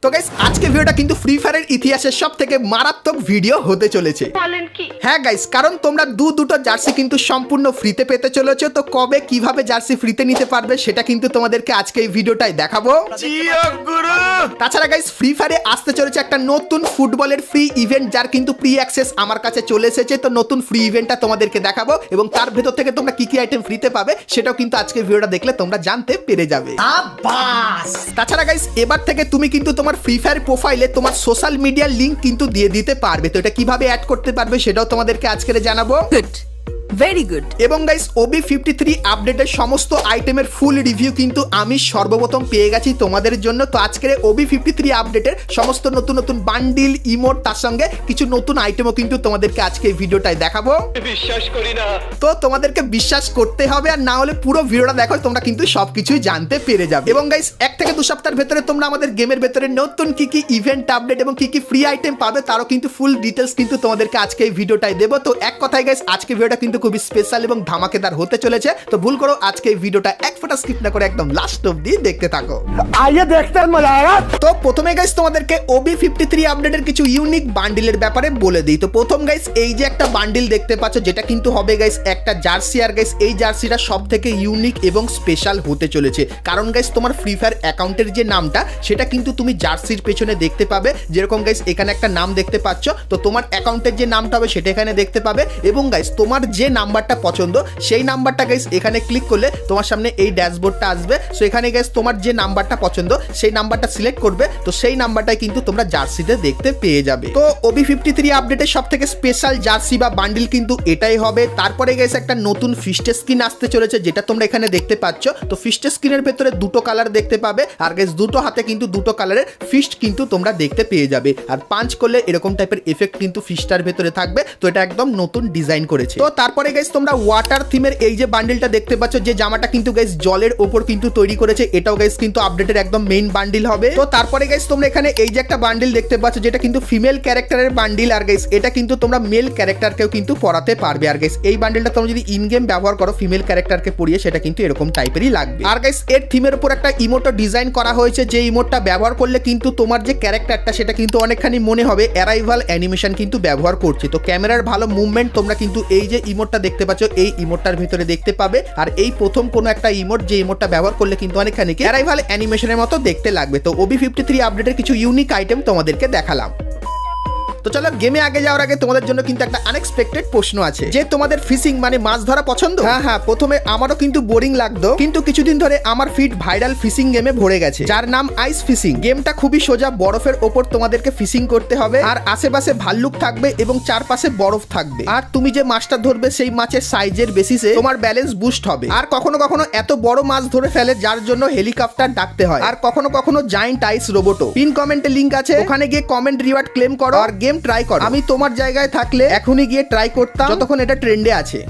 তো গাইস আজকে ভিডিওটা কিন্তু ফ্রি ফায়ারের ইতিহাসের সবথেকে মারাত্মক ভিডিও হতে চলেছে। বলেন কি? হ্যাঁ গাইস, কারণ তোমরা দুটো জার্সি কিন্তু সম্পূর্ণ ফ্রিতে পেতে চলেছো। তো কবে কিভাবে জার্সি ফ্রিতে নিতে পারবে সেটা কিন্তু তোমাদেরকে আজকে এই ভিডিওটাই দেখাবো। তাছাড়া গাইস ফ্রি ফায়ারে আসতে চলেছে একটা নতুন ফুটবলের ফ্রি ইভেন্ট, যার কিন্তু প্রি অ্যাক্সেস আমার কাছে চলে এসেছে। তো নতুন ফ্রি ইভেন্টটা তোমাদেরকে দেখাবো এবং তার ভেতর থেকে তোমরা কি কি আইটেম ফ্রিতে পাবে সেটাও কিন্তু আজকে ভিডিওটা দেখলে তোমরা জানতে পেরে যাবে। তাছাড়া গাইস এবার থেকে তুমি কিন্তু তোমার ফ্রি ফায়ার প্রোফাইলে তোমার সোশ্যাল মিডিয়ার লিংক কিন্তু দিয়ে দিতে পারবে। তো এটা কিভাবে অ্যাড করতে পারবে সেটাও তোমাদেরকে আজকে জানাবো। Very good. এবং গাইস OB53 আপডেটের সমস্ত আইটেমের ফুল রিভিউ কিন্তু আমি সর্বপ্রথম পেয়ে গেছি তোমাদের জন্য। তো আজকের OB53 আপডেটের সমস্ত নতুন বান্ডিল, ইমোট, তার সঙ্গে কিছু নতুন আইটেমও কিন্তু তোমাদেরকে আজকে এই ভিডিওটাই দেখাবো। বিশ্বাস করি না, তো তোমাদেরকে বিশ্বাস করতে হবে, আর না হলে পুরো ভিডিওটা দেখো, তোমরা কিন্তু সবকিছুই জানতে পেরে যাবে। এবং গাইস 1 থেকে 2 সপ্তাহের ভেতরে তোমরা আমাদের গেমের ভেতরে নতুন কি কি ইভেন্ট আপডেট এবং কি কি ফ্রি আইটেম পাবে তারও কিন্তু ফুল ডিটেলস কিন্তু তোমাদেরকে আজকে এই ভিডিওটাই দেবো। তো এক কথায় গাইস আজকে ভিডিওটা কিন্তু খুবই স্পেশাল এবং ধামাকেদার হতে চলেছে। তো ভুল করো আজকে এই ভিডিওটা এক ফোঁটা স্কিপ না করে একদম লাস্ট অবধি দেখতে থাকো। আইয়ে দেখতে মজা আয়েগা। তো প্রথমে গাইস তোমাদেরকে OB53 আপডেটের কিছু ইউনিক বান্ডিলের ব্যাপারে বলে দিই। তো প্রথম গাইস এই যে একটা বান্ডিল দেখতে পাচ্ছ, যেটা কিন্তু হবে গাইস একটা জার্সি। আর গাইস এই জার্সিটা সবথেকে ইউনিক এবং স্পেশাল হতে চলেছে, কারণ গাইস তোমার ফ্রি ফায়ার অ্যাকাউন্টের যে নামটা সেটা কিন্তু তুমি জার্সির পেছনে দেখতে পাবে। যেরকম গাইস এখানে একটা নাম দেখতে পাচ্ছ, তো তোমার অ্যাকাউন্টের যে নামটা হবে সেটা এখানে দেখতে পাবে। এবং গাইস তোমার যে নাম্বারটা পছন্দ সেই নাম্বারটা গাইস এখানে ক্লিক করলে তোমার সামনে এই ড্যাশবোর্ডটা আসবে। সো এখানে গাইস তোমার যে নাম্বারটা পছন্দ সেই নাম্বারটা সিলেক্ট করবে, তো সেই নাম্বারটাই কিন্তু তোমরা জার্সিতে দেখতে পেয়ে যাবে। তো OB53 আপডেটের সবথেকে স্পেশাল জার্সি বা বান্ডিল কিন্তু এটাই হবে। তারপরে গাইস একটা নতুন ফিস্ট স্কিন আসতে চলেছে, যেটা তোমরা এখানে দেখতে পাচ্ছ। তো ফিস্ট স্কিনের ভেতরে দুটো কালার দেখতে পাবে, আর গাইস দুটো হাতে কিন্তু দুটো কালারের ফিস্ট কিন্তু তোমরা দেখতে পেয়ে যাবে। আর পাঞ্চ করলে এরকম টাইপের এফেক্ট কিন্তু ফিস্টার ভেতরে থাকবে। তো এটা একদম নতুন ডিজাইন করেছে। তো তারপরে গাইস তোমরা ওয়াটার থিমের এই যে বান্ডিলটা দেখতে পাচ্ছ, যে জামাটা কিন্তু গাইস জলের ওপর কিন্তু তৈরি করেছে, এটাও গাইস কিন্তু আপডেটের একদম মেইন বান্ডিল হবে। তো তারপরে গাইস তোমরা এখানে এই যে একটা বান্ডিল দেখতে পাচ্ছ, যেটা কিন্তু ফিমেল ক্যারেক্টারের বান্ডিল। আর গাইস এটা কিন্তু তোমরা মেল ক্যারেক্টারকেও কিন্তু পরাতে পারবে। আর গাইস এই বান্ডিলটা তোমরা যদি ইন গেম ব্যবহার করো ফিমেল ক্যারেক্টারকে পরিয়ে, সেটা কিন্তু এরকম টাইপেরই লাগবে। আর গাইস এর থিমের উপর একটা ইমোটও ডিজাইন করা হয়েছে, যে ইমোটটা ব্যবহার করলে কিন্তু তোমার যে ক্যারেক্টারটা সেটা কিন্তু অনেকখানি মনে হবে অ্যারাইভাল অ্যানিমেশন কিন্তু ব্যবহার করছে। তো ক্যামেরার ভালো মুভমেন্ট তোমরা কিন্তু এই যে ইমোটটা দেখতে পাচ্ছ এই ইমোটটার ভিতরে দেখতে পাবে। আর এই প্রথম কোনো একটা ইমোট, যে ইমোটটা ব্যবহার করলে কিন্তু অনেকখানি অ্যারাইভাল অ্যানিমেশনের মতো দেখতে লাগবে। তো OB53 আপডেটের কিছু ইউনিক আইটেম তোমাদেরকে দেখালাম। তো চলো গেমে আগে যাওয়ার আগে তোমাদের জন্য কিন্তু একটা আনএক্সপেক্টেড প্রশ্ন আছে, যে তোমাদের ফিশিং মানে মাছ ধরা পছন্দ? হ্যাঁ, প্রথমে আমারও কিন্তু বোরিং লাগতো, কিন্তু কিছুদিন ধরে আমার ফিড ভাইরাল ফিশিং গেমে ভরে গেছে, যার নাম আইস ফিশিং। গেমটা খুবই সোজা, বরফের ওপর তোমাদেরকে ফিশিং করতে হবে, আর আশেপাশে ভাল্লুক থাকবে এবং চারপাশে বরফ থাকবে। আর তুমি যে মাছটা ধরবে সেই মাছের সাইজের বেসিসে তোমার ব্যালেন্স বুস্ট হবে। আর কখনো কখনো এত বড় মাছ ধরে ফেলে যার জন্য হেলিকপ্টার ডাকতে হয়। আর কখনো কখনো জায়ান্ট আইস রোবটও। পিন কমেন্টে লিংক আছে, ওখানে গিয়ে কমেন্ট রিওয়ার্ড ক্লেম করো আর গেম ট্রাই করো। আমি তোমার জায়গায় থাকলে এখনই গিয়ে ট্রাই করতাম, যতক্ষণ এটা ট্রেন্ডে আছে।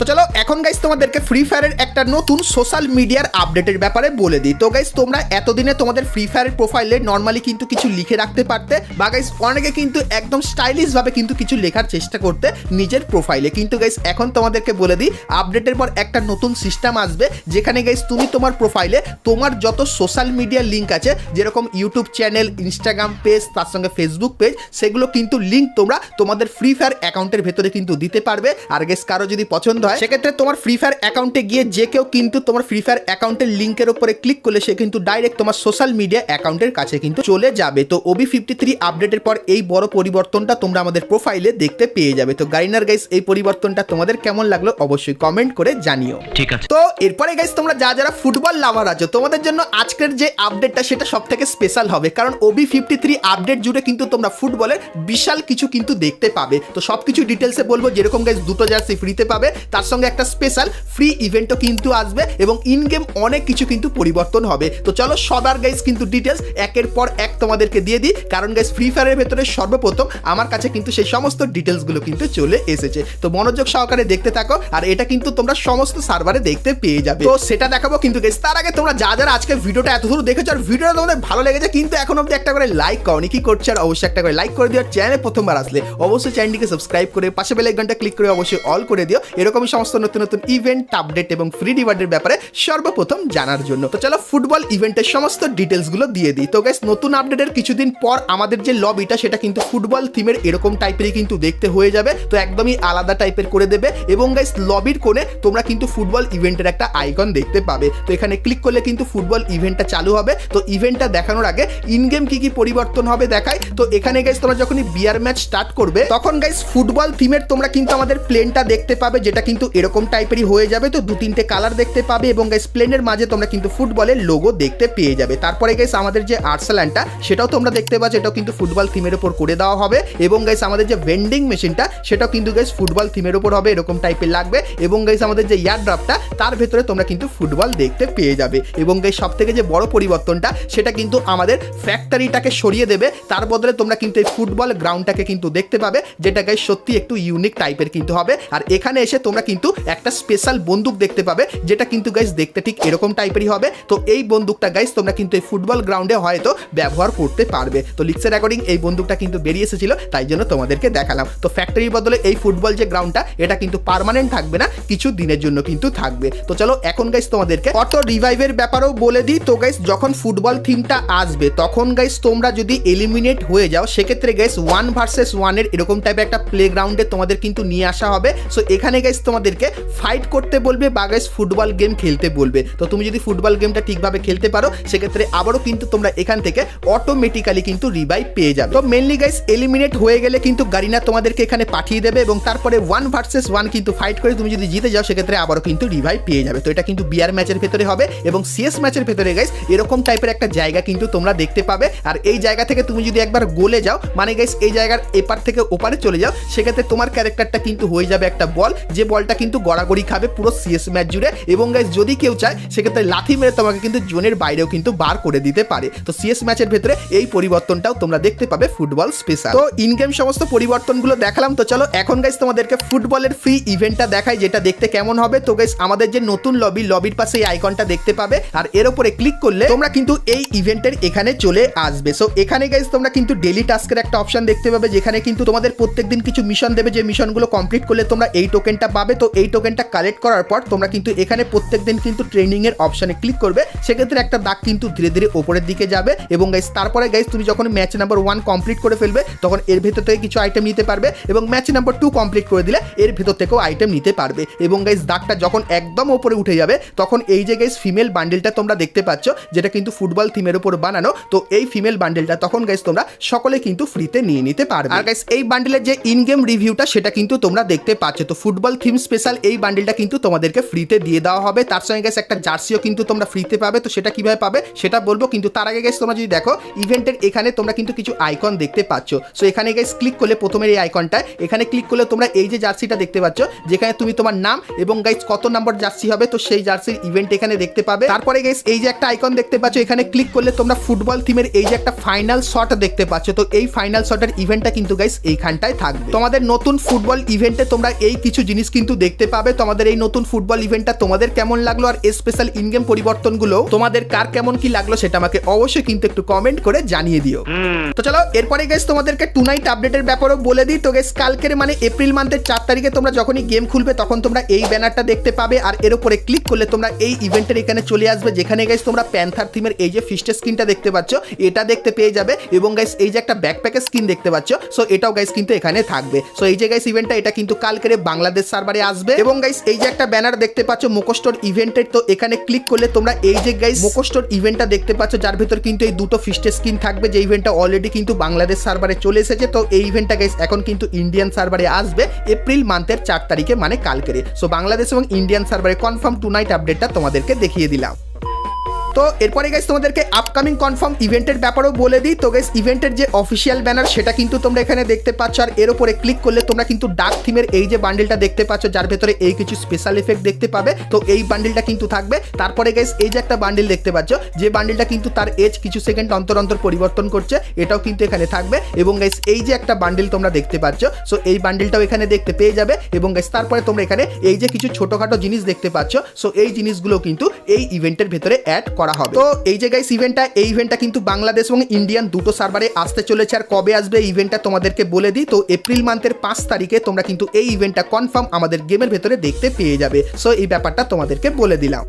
তো চলো এখন গাইস তোমাদেরকে ফ্রি ফায়ারের একটা নতুন সোশ্যাল মিডিয়ার আপডেটের ব্যাপারে বলে দিই। তো গাইস তোমরা এতদিনে তোমাদের ফ্রি ফায়ারের প্রোফাইলে নর্মালি কিন্তু কিছু লিখে রাখতে পারতে, বা গাইস অনেকে কিন্তু একদম স্টাইলিশ ভাবে কিন্তু কিছু লেখার চেষ্টা করতে নিজের প্রোফাইলে। কিন্তু গাইস এখন তোমাদেরকে বলে দিই, আপডেটের পর একটা নতুন সিস্টেম আসবে, যেখানে গাইস তুমি তোমার প্রোফাইলে তোমার যত সোশ্যাল মিডিয়ার লিঙ্ক আছে, যেরকম ইউটিউব চ্যানেল, ইনস্টাগ্রাম পেজ, তার সঙ্গে ফেসবুক পেজ, সেগুলো কিন্তু লিঙ্ক তোমরা তোমাদের ফ্রি ফায়ার অ্যাকাউন্টের ভেতরে কিন্তু দিতে পারবে। আর গাইস কারো যদি পছন্দ হয় সেক্ষেত্রে তোমার ফ্রি ফায়ার অ্যাকাউন্টে গিয়ে যে কেউ কিন্তু তোমার ফ্রি ফায়ার অ্যাকাউন্টের লিংকের উপরে ক্লিক করলে সে কিন্তু ডাইরেক্ট তোমার সোশ্যাল মিডিয়া অ্যাকাউন্টের কাছে কিন্তু চলে যাবে। তো OB53 আপডেটের পর এই বড় পরিবর্তনটা তোমরা আমাদের প্রোফাইলে দেখতে পেয়ে যাবে। তো গাইনার গাইস এই পরিবর্তনটা তোমাদের কেমন লাগলো অবশ্যই কমেন্ট করে জানিও। ঠিক আছে। তো এরপরে গাইস তোমরা যারা ফুটবল লাভার আছো, তোমাদের জন্য আজকের যে আপডেটটা সেটা সবথেকে স্পেশাল হবে, কারণ OB53 আপডেট জুড়ে কিন্তু তোমরা ফুটবলের বিশাল কিছু কিন্তু দেখতে পাবে। তো সবকিছু ডিটেলসে বলবো। যেরকম গাইস দুটো জার্সি ফ্রিতে পাবে, তার সঙ্গে একটা স্পেশাল ফ্রি ইভেন্টও কিন্তু আসবে এবং ইন গেম অনেক কিছু কিন্তু পরিবর্তন হবে। তো চলো সবার গাইস কিন্তু ডিটেলস একের পর এক তোমাদেরকে দিয়ে দিই, কারণ গাইস ফ্রি ফায়ারের ভেতরে সর্বপ্রথম আমার কাছে কিন্তু সেই সমস্ত ডিটেলসগুলো কিন্তু চলে এসেছে। তো মনোযোগ সহকারে দেখতে থাকো, আর এটা কিন্তু তোমরা সমস্ত সার্ভারে দেখতে পেয়ে যাবে। তো সেটা দেখাবো, কিন্তু গাইস তার আগে তোমরা যারা আজকে ভিডিওটা এত দূর দেখেছো আর ভিডিওটা তোমাদের ভালো লেগেছে কিন্তু এখন অবধি একটা করে লাইক করনি, কি করছো? আর অবশ্যই একটা করে লাইক করে দিও। চ্যানেলে প্রথমবার আসলে অবশ্যই চ্যানেলটিকে সাবস্ক্রাইব করে পাশে বেল আইকনটা ক্লিক করে অবশ্যই অল করে দিও। এরকম এরকমই সমস্ত নতুন নতুন ইভেন্ট, আপডেট এবং ফ্রি রিওয়ার্ডের ব্যাপারে সর্বপ্রথম জানার জন্য। তো চলো ফুটবল ইভেন্টের সমস্ত ডিটেলসগুলো দিয়ে দিই। তো গাইস নতুন আপডেটের কিছুদিন পর আমাদের যে লবিটা সেটা কিন্তু ফুটবল থিমের এরকম টাইপেরই কিন্তু দেখতে হয়ে যাবে। তো একদমই আলাদা টাইপের করে দেবে এবং গাইস লবির কোণে তোমরা কিন্তু ফুটবল ইভেন্টের একটা আইকন দেখতে পাবে। তো এখানে ক্লিক করলে কিন্তু ফুটবল ইভেন্টটা চালু হবে। তো ইভেন্টটা দেখানোর আগে ইন গেম কি কি পরিবর্তন হবে দেখাই। তো এখানে গাইস তোমরা যখনই বিয়ার ম্যাচ স্টার্ট করবে তখন গাইস ফুটবল থিমের তোমরা কিন্তু আমাদের প্লেনটা দেখতে পাবে, যেটা কিন্তু এরকম টাইপেরই হয়ে যাবে। তো 2-3টে কালার দেখতে পাবে এবং গাইস প্লেনের মাঝে তোমরা কিন্তু ফুটবলের লোগো দেখতে পেয়ে যাবে। তারপরে গাইস আমাদের যে আর্সেলানটা সেটাও তোমরা দেখতে পাচ্ছ, এটাও কিন্তু ফুটবল থিমের উপর করে দেওয়া হবে এবং গাইস আমাদের যে ভেন্ডিং মেশিনটা সেটাও কিন্তু গাইস ফুটবল থিমের উপর হবে, এরকম টাইপের লাগবে এবং গাইস আমাদের যে ইয়ার ড্রপটা তার ভেতরে তোমরা কিন্তু ফুটবল দেখতে পেয়ে যাবে এবং গাইস সবথেকে যে বড় পরিবর্তনটা সেটা কিন্তু আমাদের ফ্যাক্টরিটাকে সরিয়ে দেবে, তার বদলে তোমরা কিন্তু এই ফুটবল গ্রাউন্ডটাকে কিন্তু দেখতে পাবে, যেটা গাইস সত্যি একটু ইউনিক টাইপের কিন্তু হবে। আর এখানে এসে তোমরা কিন্তু একটা স্পেশাল বন্দুক দেখতে পাবে, যেটা কিন্তু গাইস দেখতে ঠিক এরকম টাইপেরই হবে। তো এই বন্দুকটা গাইস তোমরা কিন্তু এই ফুটবল গ্রাউন্ডে হয়তো ব্যবহার করতে পারবে। তো লিক্সের অ্যাকর্ডিং এই বন্দুকটা কিন্তু বেরিয়ে এসেছিল, তাই জন্য তোমাদেরকে দেখালাম। তো ফ্যাক্টরির বদলে এই ফুটবল যে গ্রাউন্ডটা এটা কিন্তু পার্মানেন্ট থাকবে না, কিছু দিনের জন্য কিন্তু থাকবে। তো চলো এখন গাইস তোমাদেরকে অটো রিভাইভের ব্যাপারেও বলে দিই। তো গাইস যখন ফুটবল থিমটা আসবে তখন গাইস তোমরা যদি এলিমিনেট হয়ে যাও সেক্ষেত্রে গাইস 1 ভার্সেস 1 এর এরকম টাইপের একটা প্লে গ্রাউন্ডে তোমাদের কিন্তু নিয়ে আসা হবে। সো এখানে গাইস তোমাদেরকে ফাইট করতে বলবে বা গাইস ফুটবল গেম খেলতে বলবে। তো তুমি যদি ফুটবল গেমটা ঠিকভাবে খেলতে পারো সেক্ষেত্রে আবারও কিন্তু তোমরা এখান থেকে অটোমেটিক্যালি কিন্তু রিভাইভ পেয়ে যাবে। তো মেনলি গাইস এলিমিনেট হয়ে গেলে কিন্তু গারিনা তোমাদেরকে এখানে পাঠিয়ে দেবে এবং তারপরে 1 ভার্সেস 1 কিন্তু ফাইট করে তুমি যদি জিতে যাও সেক্ষেত্রে আবারও কিন্তু রিভাইভ পেয়ে যাবে। তো এটা কিন্তু বিআর ম্যাচের ভেতরে হবে এবং সিএস ম্যাচের ভেতরে গাইস এরকম টাইপের একটা জায়গা কিন্তু তোমরা দেখতে পাবে। আর এই জায়গা থেকে তুমি যদি একবার গোলে যাও মানে গাইস এই জায়গার এপার থেকে ওপারে চলে যাও, সেক্ষেত্রে তোমার ক্যারেক্টারটা কিন্তু হয়ে যাবে একটা বল, যে বলটা কিন্তু গড়াগড়ি খাবে পুরো সিএস ম্যাচ জুড়ে এবং গাইস যদি কেউ চায় সেক্ষেত্রে লাথি মেরে তোমাকে কিন্তু জোনের বাইরেও কিন্তু বার করে দিতে পারে। তো সিএস ম্যাচের ভেতরে এই পরিবর্তনটাও তোমরা দেখতে পাবে ফুটবল স্পেশাল। তো ইন গেম সমস্ত পরিবর্তনগুলো দেখালাম। তো চলো এখন গাইস তোমাদেরকে ফুটবলের ফ্রি ইভেন্টটা দেখাই, যেটা দেখতে কেমন হবে। তো গাইস আমাদের যে নতুন লবির পাশে এই আইকনটা দেখতে পাবে আর এর উপরে ক্লিক করলে তোমরা কিন্তু এই ইভেন্টের এখানে চলে আসবে। সো এখানে গাইস তোমরা কিন্তু ডেইলি টাস্কের একটা অপশন দেখতে পাবে, যেখানে কিন্তু তোমাদের প্রত্যেকদিন কিছু মিশন দেবে, যে মিশনগুলো কমপ্লিট করলে তোমরা এই টোকেনটা পাবে। তো এই টোকেনটা কালেক্ট করার পর তোমরা কিন্তু এখানে প্রত্যেকদিন কিন্তু ট্রেনিং এর অপশনে ক্লিক করবে, সেক্ষেত্রে একটা দাগ কিন্তু ধীরে ধীরে উপরের দিকে যাবে এবং গাইস তারপরে গাইস তুমি যখন ম্যাচ নাম্বার 1 কমপ্লিট করে ফেলবে তখন এর ভেতর থেকে কিছু আইটেম নিতে পারবে এবং ম্যাচ নাম্বার 2 কমপ্লিট করে দিলে এর ভেতর থেকেও আইটেম নিতে পারবে এবং গাইস দাগটা যখন একদম উপরে উঠে যাবে তখন এই যে গাইস ফিমেল বান্ডেলটা তোমরা দেখতে পাচ্ছ, যেটা কিন্তু ফুটবল থিমের উপর বানানো। তো এই ফিমেল বান্ডেলটা তখন গাইস তোমরা সকলে কিন্তু ফ্রিতে নিয়ে নিতে পারবে। আর গাইস এই বান্ডেলের যে ইন গেম রিভিউটা সেটা কিন্তু তোমরা দেখতে পাচ্ছ। তো ফুটবল থিম স্পেশাল এই বান্ডেলটা কিন্তু তোমাদেরকে ফ্রিতে দিয়ে দেওয়া হবে, তার সঙ্গে গাইস একটা জার্সিও কিন্তু তোমরা ফ্রিতে পাবে। তো সেটা কিভাবে পাবে সেটা বলবো, কিন্তু তার আগে গাইস তোমরা যদি দেখো ইভেন্টের এখানে তোমরা কিন্তু কিছু আইকন দেখতে পাচ্ছ। সো এখানে গাইস ক্লিক করলে প্রথমের এই আইকনটা এখানে ক্লিক করলে তোমরা এই যে জার্সিটা দেখতে পাচ্ছ, যেখানে তুমি তোমার নাম এবং গাইস কত নম্বর জার্সি হবে তো সেই জার্সির ইভেন্ট এখানে দেখতে পাবে। তারপরে গাইস এই যে একটা আইকন দেখতে পাচ্ছ, এখানে ক্লিক করলে তোমরা ফুটবল থিমের এই যে একটা ফাইনাল শট দেখতে পাচ্ছ। তো এই ফাইনাল শটের ইভেন্টটা কিন্তু গাইস এইখানটায় থাকবে। তোমাদের নতুন ফুটবল ইভেন্টে তোমরা এই কিছু জিনিস কিন্তু দেখতে পাবে। তোমাদের এই নতুন ফুটবল ইভেন্টটা তোমাদের কেমন লাগলো আর স্পেশাল ইন গেম পরিবর্তনগুলো তোমাদের কার কেমন কি লাগলো সেটা আমাকে অবশ্যই কিন্তু একটু কমেন্ট করে জানিয়ে দিও। তো চলো এরপরে গাইস তোমাদেরকে টু নাইট আপডেটের ব্যাপারেও বলে দিই। তো গাইস কালকের মানে এপ্রিল মান্থের 4 তারিখে তোমরা যখনই গেম খুলবে তখন তোমরা এই ব্যানারটা দেখতে পাবে আর এর উপরে ক্লিক করলে তোমরা এই ইভেন্টের এখানে চলে আসবে, যেখানে গাইস তোমরা প্যান্থার থিমের এই যে ফিস্টের স্কিনটা দেখতে পাচ্ছ এটা দেখতে পেয়ে যাবে এবং গাইস এই যে একটা ব্যাকপ্যাকের স্কিন দেখতে পাচ্ছ, সো এটাও গাইস কিন্তু এখানে থাকবে। সো এই যে গাইস ইভেন্টটা এটা কিন্তু কালকের বাংলাদেশ সার্ভারে আসবে এবং গাইস এই যে একটা ব্যানার দেখতে পাচ্ছ মোকোস্টোর ইভেন্টের, তো এখানে ক্লিক করলে তোমরা এই যে গাইস মোকোস্টোর ইভেন্টটা দেখতে পাচ্ছ, যার ভিতর কিন্তু এই দুটো ফিস্টের স্কিন থাকবে, যে ইভেন্টটা অলরেডি কিন্তু বাংলাদেশ সার্ভারে চলে এসেছে। তো এই ইভেন্টটা গাইস এখন কিন্তু ইন্ডিয়ান সার্ভারে আসবে এপ্রিল মান্থের 4 তারিখে মানে কালকের। সো বাংলাদেশ এবং ইন্ডিয়ান সার্ভারে কনফার্ম টু নাইট আপডেটটা তোমাদেরকে দেখিয়ে দিলাম। তো এরপরে গাইস তোমাদেরকে আপকামিং কনফার্ম ইভেন্টের ব্যাপারেও বলে দিই। তো গাইস ইভেন্টের যে অফিসিয়াল ব্যানার সেটা কিন্তু তোমরা এখানে দেখতে পাচ্ছ আর এর উপরে ক্লিক করলে তোমরা কিন্তু ডার্ক থিমের এই যে বান্ডেলটা দেখতে পাচ্ছ, যার ভেতরে এই কিছু স্পেশাল এফেক্ট দেখতে পাবে। তো এই বান্ডেলটা কিন্তু থাকবে। তারপরে গাইস এই যে একটা বান্ডেল দেখতে পাচ্ছ, যে বান্ডেলটা কিন্তু তার এজ কিছু সেকেন্ড অন্তর অন্তর পরিবর্তন করছে, এটাও কিন্তু এখানে থাকবে এবং গাইস এই যে একটা বান্ডেল তোমরা দেখতে পাচ্ছ, সো এই বান্ডেলটাও এখানে দেখতে পেয়ে যাবে এবং গাইস তারপরে তোমরা এখানে এই যে কিছু ছোটখাটো জিনিস দেখতে পাচ্ছ, সো এই জিনিসগুলো কিন্তু এই ইভেন্টের ভেতরে অ্যাড করা করা হবে। তো এই যে গাইস এই ইভেন্টটা কিন্তু বাংলাদেশ এবং ইন্ডিয়ান দুটো সার্ভারে আসতে চলেছে। আর কবে আসবে এই ইভেন্টটা তোমাদেরকে বলে দিই। তো এপ্রিল মান্থের 5 তারিখে তোমরা কিন্তু এই ইভেন্টটা কনফার্ম আমাদের গেমের ভেতরে দেখতে পেয়ে যাবে। সো এই ব্যাপারটা তোমাদেরকে বলে দিলাম।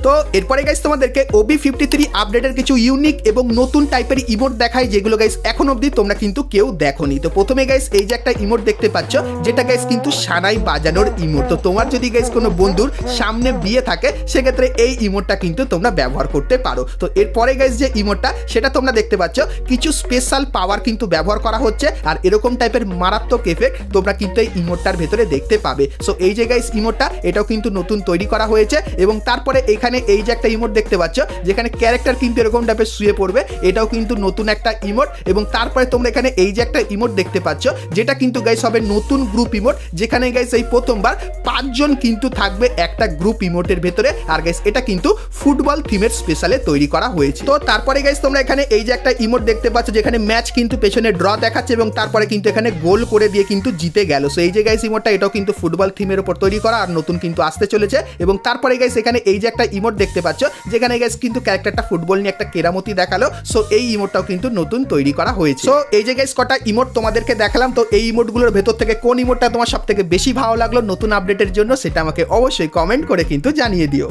তো এরপরে গাইস তোমাদেরকে OB53 আপডেটের কিছু ইউনিক এবং নতুন টাইপের ইমোট দেখাই, যেগুলো গাইস এখন অবধি তোমরা কিন্তু কেউ দেখোনি। তো প্রথমে গাইস এই যে একটা ইমোট দেখতে পাচ্ছ, যেটা গাইস কিন্তু সানাই বাজানোর ইমোট। তো তোমার যদি গাইস কোনো বন্ধুর সামনে বিয়ে থাকে, সেক্ষেত্রে এই ইমোটটা কিন্তু তোমরা ব্যবহার করতে পারো। তো এরপরে গাইস যে ইমোটটা সেটা তোমরা দেখতে পাচ্ছ, কিছু স্পেশাল পাওয়ার কিন্তু ব্যবহার করা হচ্ছে, আর এরকম টাইপের মারাত্মক এফেক্ট তোমরা কিন্তু এই ইমোটটার ভেতরে দেখতে পাবে। সো এই যে গাইস ইমোটটা, এটাও কিন্তু নতুন তৈরি করা হয়েছে। এবং তারপরে এখানে এই যে একটা ইমোট দেখতে পাচ্ছ, যেখানে ক্যারেক্টার কিন্তু এরকম টাইপের শুয়ে পড়বে, এটাও কিন্তু নতুন একটা ইমোট। এবং তারপরে তোমরা এখানে এই যে একটা ইমোট দেখতে পাচ্ছ, যেটা কিন্তু গাইস হবে নতুন গ্রুপ ইমোট, যেখানে গাইস এই প্রথমবার 5 জন কিন্তু থাকবে একটা গ্রুপ ইমোটের ভেতরে। আর গাইস এটা কিন্তু ফুটবল থিমের স্পেশালে তৈরি করা হয়েছে। তো তারপরে গাইস তোমরা এখানে এই যে একটা ইমোট দেখতে পাচ্ছ, যেখানে ম্যাচ কিন্তু পেছনে ড্র দেখাচ্ছে এবং তারপরে কিন্তু এখানে গোল করে দিয়ে কিন্তু জিতে গেল। সো এই যে গাইস ইমোটটা, এটাও কিন্তু ফুটবল থিমের উপর তৈরি করা আর নতুন কিন্তু আসতে চলেছে। এবং তারপরে গাইস এখানে এই যে একটা ইমোট দেখতে পাচ্ছ, যেখানে গাইস কিন্তু ক্যারেক্টারটা ফুটবল নিয়ে একটা কেরামতি দেখালো। সো এই ইমোটটাও কিন্তু নতুন তৈরি করা হয়েছে। সো এই যে গাইস কটা ইমোট তোমাদেরকে দেখালাম। তো এই ইমোটগুলোর ভেতর থেকে কোন ইমোটটা তোমার সবথেকে বেশি ভালো লাগলো নতুন আপডেটের জন্য, সেটা আমাকে অবশ্যই কমেন্ট করে কিন্তু জানিয়ে দিও।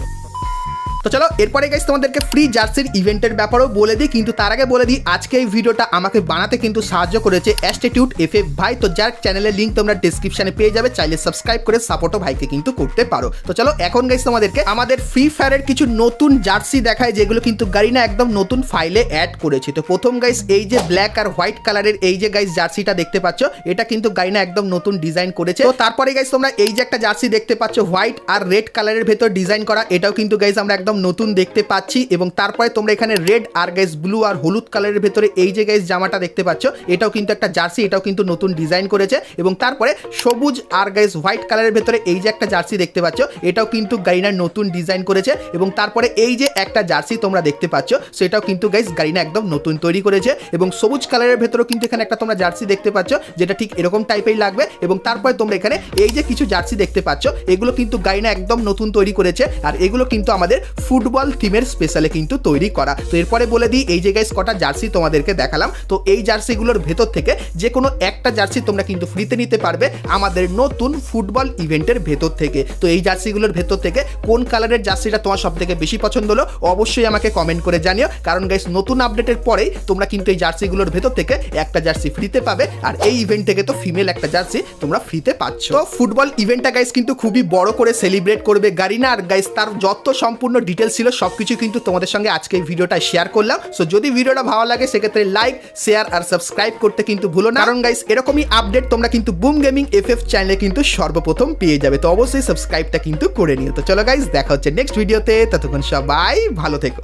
তো চলো এরপরে গাইস তোমাদেরকে ফ্রি জার্সির ইভেন্টের ব্যাপারেও বলে দিই, কিন্তু তার আগে বলে দিই আজকে এই ভিডিওটা আমাকে বানাতে কিন্তু সাহায্য করেছে অ্যাস্টিটিউড FF ভাই। তো যার চ্যানেলের লিঙ্ক তোমরা ডেসক্রিপশনে পেয়ে যাবে, চাইলে সাবস্ক্রাইব করে সাপোর্টও ভাইকে কিন্তু করতে পারো। তো চলো এখন গাইস তোমাদেরকে আমাদের ফ্রি ফায়ারের কিছু নতুন জার্সি দেখায়, যেগুলো কিন্তু গারিনা একদম নতুন ফাইলে অ্যাড করেছে। তো প্রথম গাইস এই যে ব্ল্যাক আর হোয়াইট কালারের এই যে গাইস জার্সিটা দেখতে পাচ্ছ, এটা কিন্তু গারিনা একদম নতুন ডিজাইন করেছে। তো তারপরে গাইস তোমরা এই যে একটা জার্সি দেখতে পাচ্ছ হোয়াইট আর রেড কালারের ভেতর ডিজাইন করা, এটাও কিন্তু গাইস আমরা একদম নতুন দেখতে পাচ্ছি। এবং তারপরে তোমরা এখানে রেড আর গাইস ব্লু আর হলুদ কালারের ভেতরে এই যে গাইস জামাটা দেখতে পাচ্ছ, এটাও কিন্তু একটা জার্সি, এটাও কিন্তু নতুন ডিজাইন করেছে। এবং তারপরে সবুজ আর গাইস হোয়াইট কালারের ভেতরে এই যে একটা জার্সি দেখতে পাচ্ছ, এটাও কিন্তু গারিনা নতুন ডিজাইন করেছে। এবং তারপরে এই যে একটা জার্সি তোমরা দেখতে পাচ্ছ, সেটাও কিন্তু গাইস গারিনা একদম নতুন তৈরি করেছে। এবং সবুজ কালারের ভেতরেও কিন্তু এখানে একটা তোমরা জার্সি দেখতে পাচ্ছ, যেটা ঠিক এরকম টাইপেরই লাগবে। এবং তারপরে তোমরা এখানে এই যে কিছু জার্সি দেখতে পাচ্ছ, এগুলো কিন্তু গারিনা একদম নতুন তৈরি করেছে। আর এগুলো কিন্তু আমাদের ফুটবল থিমের স্পেশালে কিন্তু তৈরি করা। তো এরপরে বলে দিই এই যে গাইস কটা জার্সি তোমাদেরকে দেখালাম। তো এই জার্সিগুলোর ভেতর থেকে যে কোনো একটা জার্সি তোমরা কিন্তু ফ্রিতে নিতে পারবে আমাদের নতুন ফুটবল ইভেন্টের ভেতর থেকে। তো এই জার্সিগুলোর ভেতর থেকে কোন কালারের জার্সিটা তোমার সব থেকে বেশি পছন্দ হলো অবশ্যই আমাকে কমেন্ট করে জানিও, কারণ গাইস নতুন আপডেটের পরেই তোমরা কিন্তু এই জার্সিগুলোর ভেতর থেকে একটা জার্সি ফ্রিতে পাবে। আর এই ইভেন্ট থেকে তো ফিমেল একটা জার্সি তোমরা ফ্রিতে পাচ্ছ। তো ফুটবল ইভেন্টটা গাইস কিন্তু খুবই বড় করে সেলিব্রেট করবে গারিনা। আর গাইস তার যত সম্পূর্ণ ডিটেলস ছিল সবকিছু কিন্তু তোমাদের সঙ্গে আজকে এই ভিডিওটা শেয়ার করলাম। সো যদি ভিডিওটা ভালো লাগে সেক্ষেত্রে লাইক, শেয়ার আর সাবস্ক্রাইব করতে কিন্তু ভুলো না, কারণ গাইস এরকমই আপডেট তোমরা কিন্তু বুম গেমিং FF চ্যানেলে কিন্তু সর্বপ্রথম পেয়ে যাবে। তো অবশ্যই সাবস্ক্রাইবটা কিন্তু করে নিও। তো চলো গাইস দেখা হচ্ছে নেক্সট ভিডিওতে, ততক্ষণ সবাই ভালো থেকো।